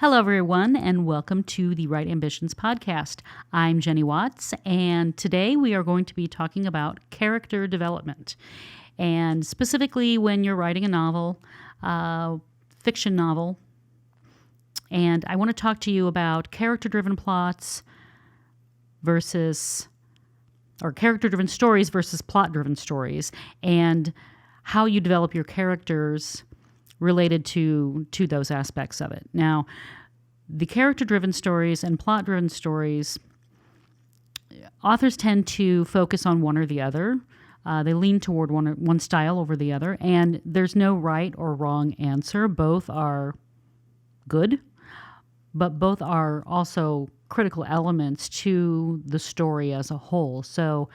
Hello, everyone, and welcome to the Right Ambitions podcast. I'm Jenny Watts, and today we are going to be talking about character development. And specifically, when you're writing a novel, fiction novel, and I want to talk to you about character-driven plots or character-driven stories versus plot-driven stories, and how you develop your characters related to those aspects of it. Now, the character-driven stories and plot-driven stories, authors tend to focus on one or the other. They lean toward one style over the other, and there's no right or wrong answer. Both are good, but both are also critical elements to the story as a whole. So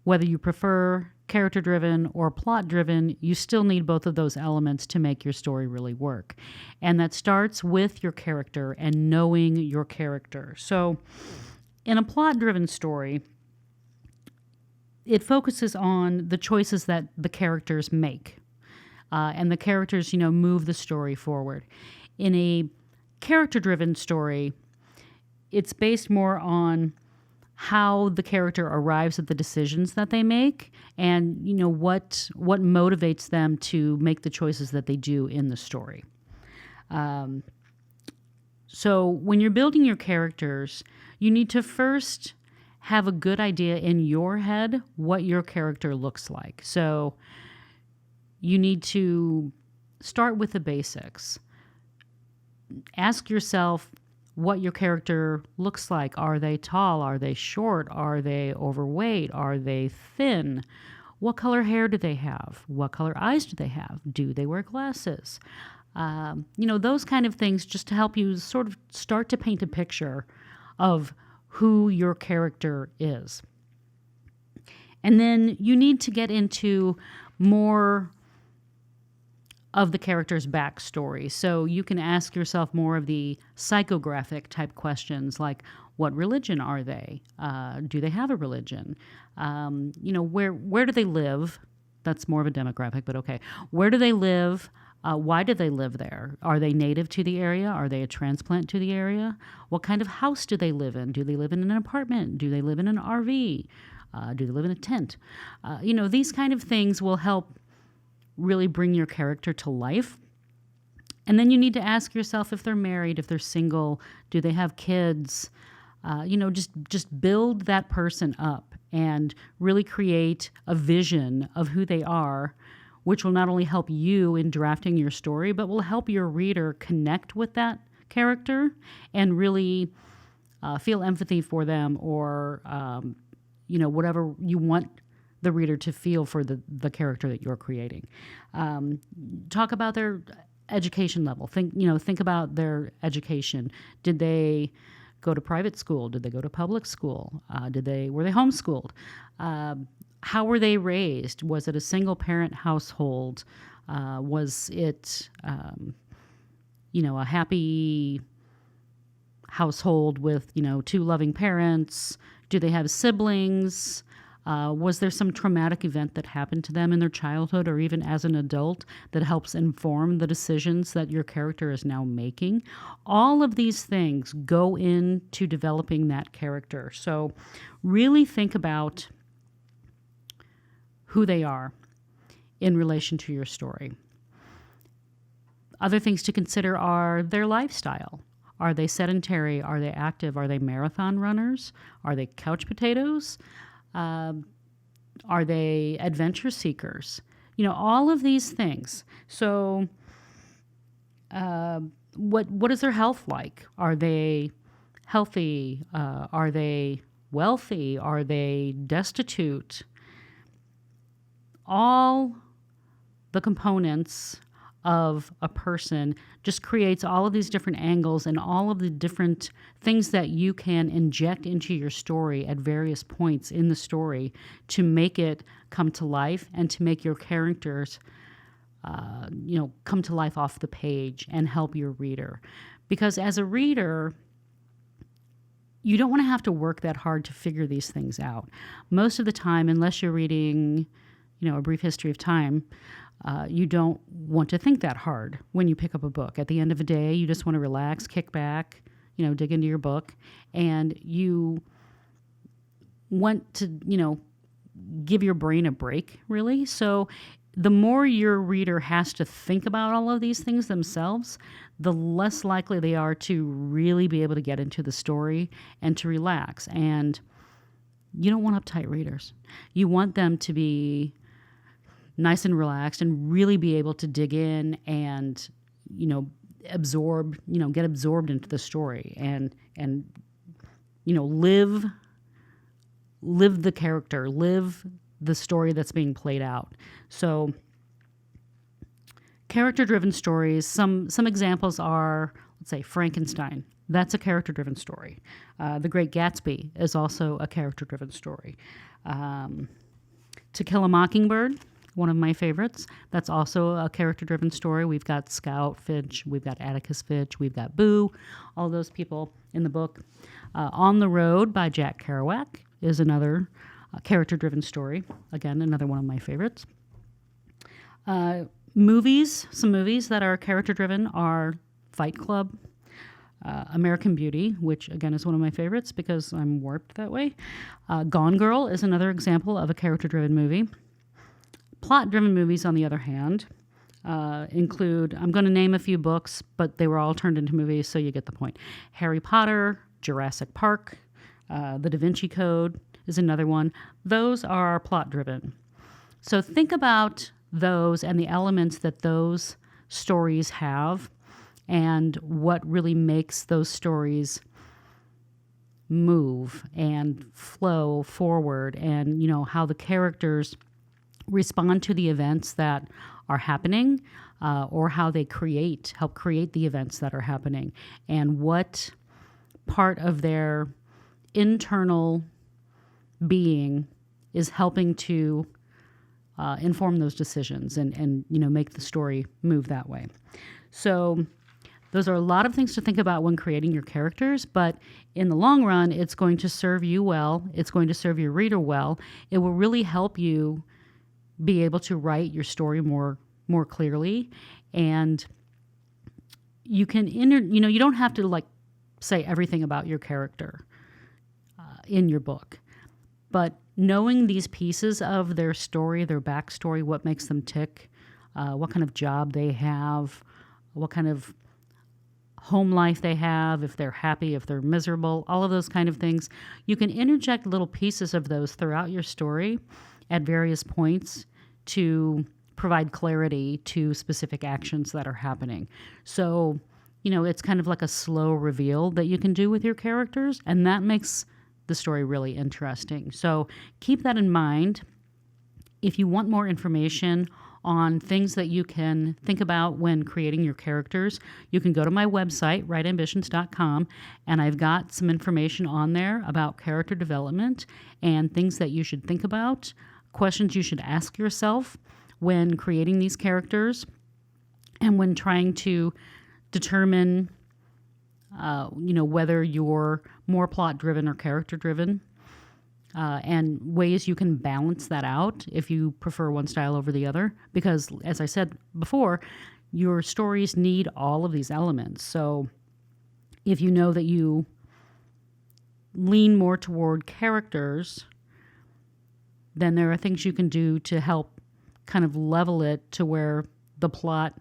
whether you prefer character-driven or plot-driven, you still need both of those elements to make your story really work. And that starts with your character and knowing your character. So in a plot-driven story, it focuses on the choices that the characters make. And the characters, move the story forward. In a character-driven story, it's based more on how the character arrives at the decisions that they make and, what motivates them to make the choices that they do in the story. So when you're building your characters, you need to first have a good idea in your head what your character looks like. So you need to start with the basics. Ask yourself what your character looks like. Are they tall? Are they short? Are they overweight? Are they thin? What color hair do they have? What color eyes do they have? Do they wear glasses? Those kind of things, just to help you sort of start to paint a picture of who your character is. And then you need to get into more of the character's backstory. So you can ask yourself more of the psychographic type questions like, what religion are they? Do they have a religion? Where do they live? That's more of a demographic, but okay. Where do they live? Why do they live there? Are they native to the area? Are they a transplant to the area? What kind of house do they live in? Do they live in an apartment? Do they live in an RV? Do they live in a tent? These kind of things will help really bring your character to life. And then you need to ask yourself if they're married, if they're single, do they have kids? Just build that person up and really create a vision of who they are, which will not only help you in drafting your story, but will help your reader connect with that character and really feel empathy for them or, whatever you want the reader to feel for the character that you're creating. Talk about their education level. Think about their education. Did they go to private school? Did they go to public school? Were they homeschooled? How were they raised? Was it a single parent household? Was it, a happy household with, two loving parents? Do they have siblings? Was there some traumatic event that happened to them in their childhood or even as an adult that helps inform the decisions that your character is now making? All of these things go into developing that character. So really think about who they are in relation to your story. Other things to consider are their lifestyle. Are they sedentary? Are they active? Are they marathon runners? Are they couch potatoes? Are they adventure seekers? All of these things. So what is their health like? Are they healthy? Are they wealthy? Are they destitute? All the components of a person just creates all of these different angles and all of the different things that you can inject into your story at various points in the story to make it come to life and to make your characters come to life off the page and help your reader. Because as a reader, you don't want to have to work that hard to figure these things out. Most of the time, unless you're reading A Brief History of Time, You don't want to think that hard when you pick up a book. At the end of the day, you just want to relax, kick back, dig into your book, and you want to, give your brain a break, really. So the more your reader has to think about all of these things themselves, the less likely they are to really be able to get into the story and to relax. And you don't want uptight readers. You want them to be nice and relaxed and really be able to dig in and, absorb, get absorbed into the story and live the character, live the story that's being played out. So character-driven stories, some examples are, let's say, Frankenstein. That's a character-driven story. The Great Gatsby is also a character-driven story. To Kill a Mockingbird, one of my favorites. That's also a character-driven story. We've got Scout, Finch, we've got Atticus Finch, we've got Boo, all those people in the book. On the Road by Jack Kerouac is another character-driven story. Again, another one of my favorites. Some movies that are character-driven are Fight Club, American Beauty, which again is one of my favorites because I'm warped that way. Gone Girl is another example of a character-driven movie. Plot-driven movies, on the other hand, include, I'm going to name a few books, but they were all turned into movies, so you get the point. Harry Potter, Jurassic Park, The Da Vinci Code is another one. Those are plot-driven. So think about those and the elements that those stories have and what really makes those stories move and flow forward, and how the characters respond to the events that are happening, or how they help create the events that are happening, and what part of their internal being is helping to inform those decisions and make the story move that way. So those are a lot of things to think about when creating your characters, but in the long run, it's going to serve you well. It's going to serve your reader well. It will really help you be able to write your story more clearly, and you can you don't have to say everything about your character in your book, but knowing these pieces of their story, their backstory, what makes them tick, what kind of job they have, what kind of home life they have, if they're happy, if they're miserable, all of those kind of things, you can interject little pieces of those throughout your story at various points to provide clarity to specific actions that are happening. So, it's kind of like a slow reveal that you can do with your characters, and that makes the story really interesting. So keep that in mind. If you want more information on things that you can think about when creating your characters, you can go to my website, writeambitions.com, and I've got some information on there about character development and things that you should think about, questions you should ask yourself when creating these characters, and when trying to determine whether you're more plot-driven or character-driven, and ways you can balance that out if you prefer one style over the other. Because, as I said before, your stories need all of these elements. So if you know that you lean more toward characters, then there are things you can do to help kind of level it to where the plot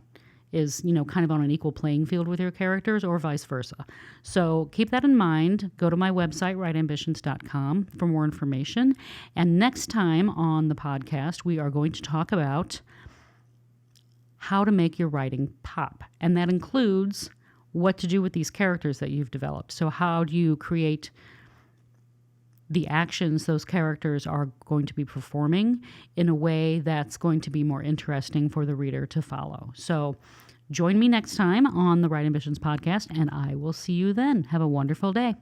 is, kind of on an equal playing field with your characters, or vice versa. So keep that in mind. Go to my website, writeambitions.com, for more information. And next time on the podcast, we are going to talk about how to make your writing pop. And that includes what to do with these characters that you've developed. So how do you create the actions those characters are going to be performing in a way that's going to be more interesting for the reader to follow. So join me next time on the Write Ambitions podcast, and I will see you then. Have a wonderful day.